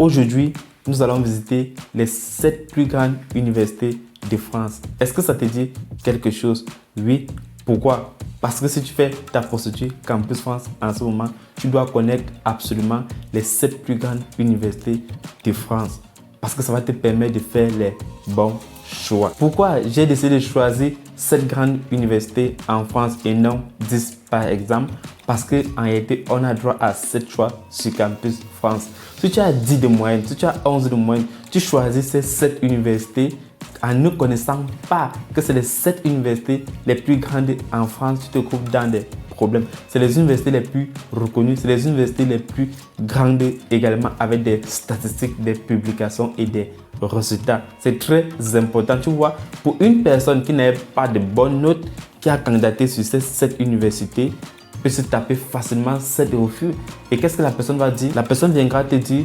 Aujourd'hui, nous allons visiter les 7 plus grandes universités de France. Est-ce que ça te dit quelque chose? Oui. Pourquoi? Parce que si tu fais ta procédure Campus France en ce moment, tu dois connaître absolument les 7 plus grandes universités de France. Parce que ça va te permettre de faire les bons choix. Pourquoi j'ai décidé de choisir 7 grandes universités en France et non 10 par exemple? Parce qu'en réalité, on a droit à 7 choix sur Campus France. Si tu as 10 de moyenne, si tu as 11 de moyenne, tu choisis ces 7 universités en ne connaissant pas que c'est les 7 universités les plus grandes en France. Tu te trouves dans des problèmes. C'est les universités les plus reconnues, c'est les universités les plus grandes également, avec des statistiques, des publications et des résultats. C'est très important. Tu vois, pour une personne qui n'avait pas de bonnes notes, qui a candidaté sur ces 7 universités, peut se taper facilement 7 refus. Et qu'est-ce que la personne va dire? La personne viendra te dire: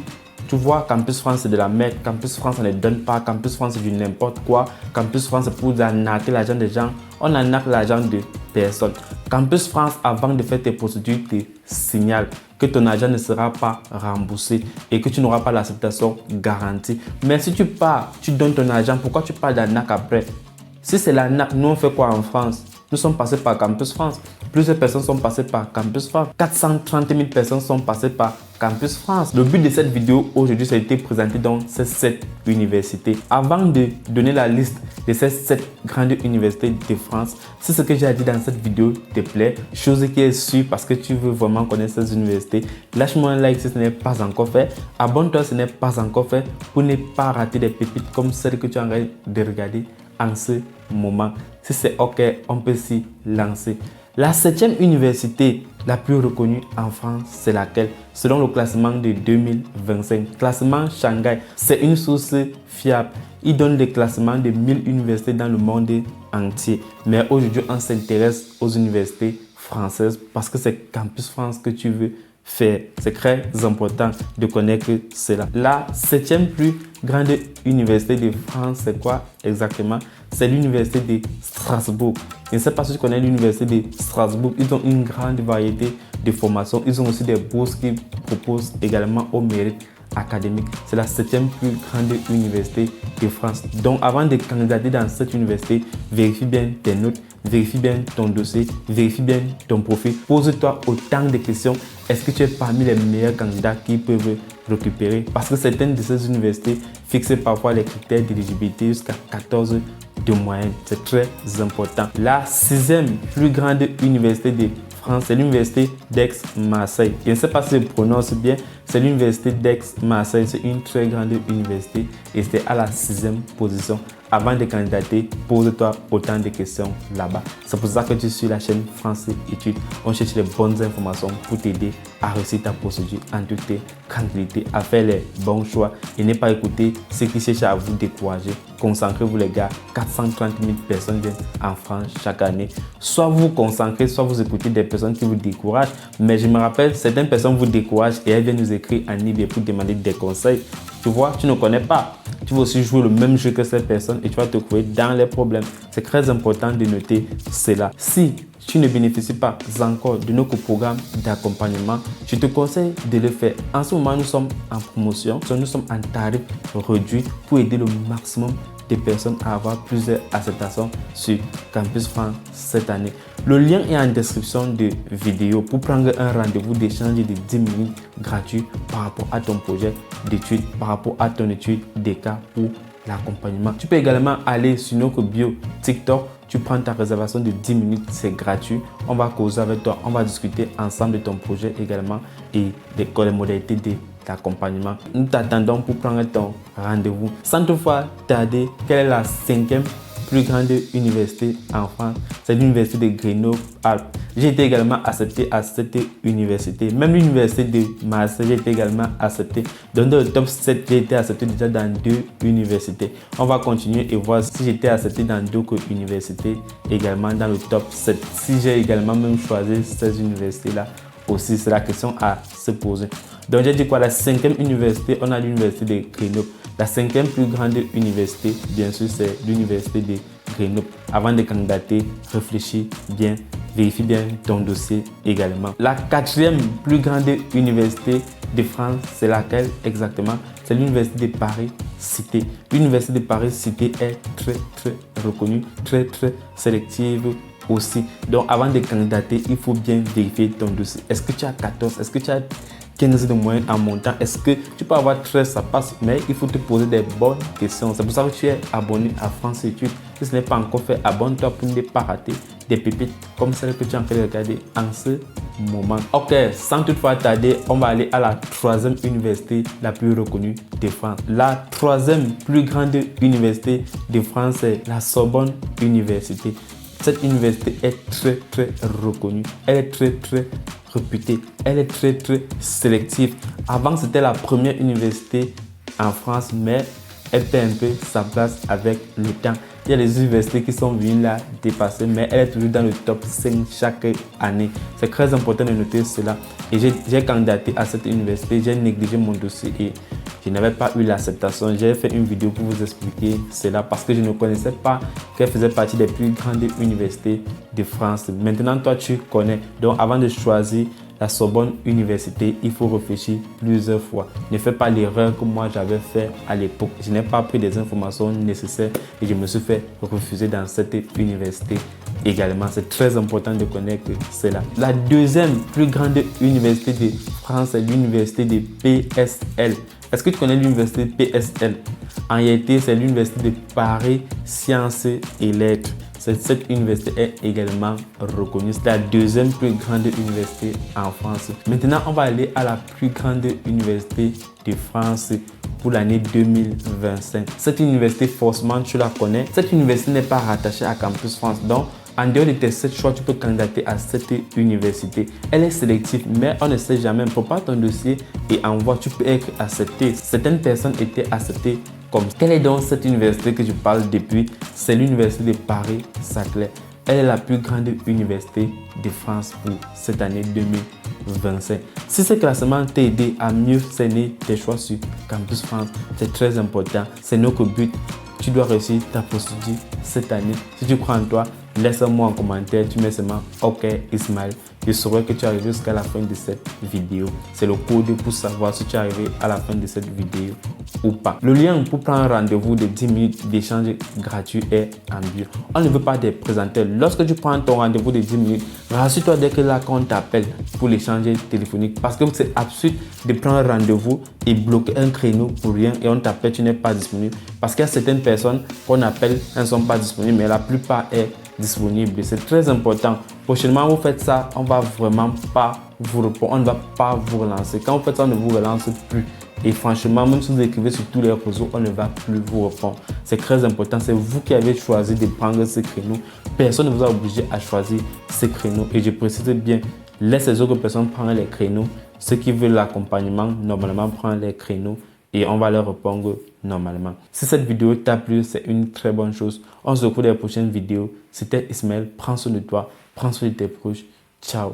tu vois, Campus France c'est de la merde, Campus France on ne donne pas, Campus France c'est du n'importe quoi, Campus France c'est pour arnaquer l'argent des gens, on arnaque l'argent de personne. Campus France, avant de faire tes procédures, te signale que ton argent ne sera pas remboursé et que tu n'auras pas l'acceptation garantie. Mais si tu pars, tu donnes ton argent, pourquoi tu parles d'arnaque après? Si c'est l'arnaque, nous on fait quoi en France? Nous sommes passés par Campus France. Plusieurs personnes sont passées par Campus France. 430 000 personnes sont passées par Campus France. Le but de cette vidéo aujourd'hui, ça a été présenté dans ces 7 universités. Avant de donner la liste de ces 7 grandes universités de France, si ce que j'ai dit dans cette vidéo te plaît, chose qui est sûre parce que tu veux vraiment connaître ces universités, lâche-moi un like si ce n'est pas encore fait. Abonne-toi si ce n'est pas encore fait pour ne pas rater des pépites comme celle que tu es en train de regarder en ce moment. Si c'est OK, on peut s'y lancer. La 7e université la plus reconnue en France, c'est laquelle? Selon le classement de 2025, classement Shanghai, c'est une source fiable. Il donne des classements de 1000 universités dans le monde entier. Mais aujourd'hui, on s'intéresse aux universités françaises parce que c'est Campus France que tu veux faire. C'est très important de connaître cela. La 7e plus grande université de France, c'est quoi exactement? C'est l'université de Strasbourg. Je ne sais pas si tu connais l'université de Strasbourg. Ils ont une grande variété de formations. Ils ont aussi des bourses qu'ils proposent également au mérite académique. C'est la 7e plus grande université de France. Donc avant de candidater dans cette université, vérifie bien tes notes, vérifie bien ton dossier, vérifie bien ton profil. Pose-toi autant de questions. Est-ce que tu es parmi les meilleurs candidats qui peuvent récupérer? Parce que certaines de ces universités fixent parfois les critères d'éligibilité jusqu'à 14 de moyenne. C'est très important. La 6e plus grande université de France, c'est l'université d'Aix-Marseille. Je ne sais pas si je prononce bien. C'est l'université d'Aix-Marseille. C'est une très grande université et c'est à la 6e position. Avant de candidater, pose-toi autant de questions là-bas. C'est pour ça que tu suis la chaîne Français Études. On cherche les bonnes informations pour t'aider à réussir ta procédure en toute tranquillité, à faire les bons choix et ne pas écouter ceux qui cherchent à vous décourager. Concentrez-vous les gars, 430 000 personnes viennent en France chaque année. Soit vous vous concentrez, soit vous écoutez des personnes qui vous découragent. Mais je me rappelle, certaines personnes vous découragent et elles viennent nous écrire en IB pour demander des conseils. Tu vois, tu ne connais pas. Tu vas aussi jouer le même jeu que ces personnes et tu vas te trouver dans les problèmes. C'est très important de noter cela. Si tu ne bénéficies pas encore de nos programmes d'accompagnement, je te conseille de le faire. En ce moment, nous sommes en promotion, nous sommes en tarif réduit pour aider le maximum de personnes à avoir plusieurs acceptations sur Campus France cette année. Le lien est en description de vidéo pour prendre un rendez-vous d'échange de 10 minutes gratuit par rapport à ton projet d'études, par rapport à ton étude des cas pour l'accompagnement. Tu peux également aller sur notre bio TikTok. Tu prends ta réservation de 10 minutes, c'est gratuit. On va causer avec toi, on va discuter ensemble de ton projet également et des modalités de l'accompagnement. Nous t'attendons pour prendre ton rendez-vous. Sans toutefois tarder, quelle est la 5e plus grande université en France? C'est l'université de Grenoble-Alpes. J'ai été également accepté à cette université. Même l'université de Marseille, j'ai été également accepté. Donc dans le top 7, j'ai été accepté déjà dans 2 universités. On va continuer et voir si j'étais accepté dans d'autres universités également dans le top 7. Si j'ai également même choisi ces universités-là aussi, c'est la question à se poser. Donc j'ai dit quoi? La 5e université, on a l'université de Grenoble. La 5e plus grande université, bien sûr, c'est l'université de Grenoble. Avant de candidater, réfléchis bien vérifie bien ton dossier également. La quatrième plus grande université de France, c'est laquelle exactement? C'est l'université de Paris-Cité. L'université de Paris-Cité est très reconnue, très sélective aussi. Donc avant de candidater, il faut bien vérifier ton dossier. Est-ce que tu as 14? Est-ce que tu as 15 de moyenne en montant? Est-ce que tu peux avoir 13? Ça passe, mais il faut te poser des bonnes questions. C'est pour ça que tu es abonné à France Études. Si ce n'est pas encore fait, abonne-toi pour ne pas rater des pépites comme celle que tu es en train de regarder en ce moment. Ok, sans toutefois tarder, on va aller à la troisième université la plus reconnue de France. La troisième plus grande université de France, c'est la Sorbonne Université. Cette université est très reconnue. Elle est très réputée. Elle est très sélective. Avant, c'était la première université en France, mais elle perd un peu sa place avec le temps. Il y a des universités qui sont venues la dépasser, mais elle est toujours dans le top 5 chaque année. C'est très important de noter cela. Et j'ai candidaté à cette université, j'ai négligé mon dossier et je n'avais pas eu l'acceptation. J'ai fait une vidéo pour vous expliquer cela parce que je ne connaissais pas qu'elle faisait partie des plus grandes universités de France. Maintenant, toi, tu connais. Donc, avant de choisir la Sorbonne Université, il faut réfléchir plusieurs fois. Ne fais pas l'erreur que moi j'avais fait à l'époque. Je n'ai pas pris des informations nécessaires et je me suis fait refuser dans cette université également. C'est très important de connaître cela. La deuxième plus grande université de France est l'université de PSL. Est-ce que tu connais l'université PSL? En réalité, c'est l'université de Paris Sciences et Lettres. Cette université est également reconnue. C'est la deuxième plus grande université en France. Maintenant, on va aller à la plus grande université de France pour l'année 2025. Cette université, forcément, tu la connais. Cette université n'est pas rattachée à Campus France. Donc, en dehors de tes 7 choix, tu peux candidater à cette université. Elle est sélective, mais on ne sait jamais. Prépare ton dossier et envoie. Tu peux être accepté. Certaines personnes étaient acceptées. Quelle est donc cette université que je parle depuis? C'est l'université de Paris-Saclay. Elle est la plus grande université de France pour cette année 2025. Si ce classement t'a aidé à mieux cerner tes choix sur Campus France, c'est très important. C'est notre but. Tu dois réussir ta procédure cette année. Si tu crois en toi, laisse-moi en commentaire. Tu mets seulement OK Ismaël. Je saurai que tu es arrivé jusqu'à la fin de cette vidéo. C'est le code pour savoir si tu es arrivé à la fin de cette vidéo ou pas. Le lien pour prendre rendez-vous de 10 minutes d'échange gratuit est en bio. On ne veut pas des présenteurs. Lorsque tu prends ton rendez-vous de 10 minutes, rassure-toi dès que là qu'on t'appelle pour l'échange téléphonique. Parce que c'est absurde de prendre rendez-vous et bloquer un créneau pour rien et on t'appelle, tu n'es pas disponible. Parce qu'il y a certaines personnes qu'on appelle, elles ne sont pas disponibles, mais la plupart est disponible. C'est très important. Prochainement, vous faites ça, on va vraiment pas vous répondre, on ne va pas vous relancer. Quand vous faites ça, on ne vous relance plus. Et franchement, même si vous écrivez sur tous les réseaux, on ne va plus vous répondre. C'est très important. C'est vous qui avez choisi de prendre ce créneau. Personne ne vous a obligé à choisir ce créneau. Et je précise bien, laisse les autres personnes prendre les créneaux. Ceux qui veulent l'accompagnement, normalement, prennent les créneaux. Et on va leur répondre normalement. Si cette vidéo t'a plu, c'est une très bonne chose. On se retrouve dans les prochaines vidéos. C'était Ismaël. Prends soin de toi. Prends soin de tes proches. Ciao.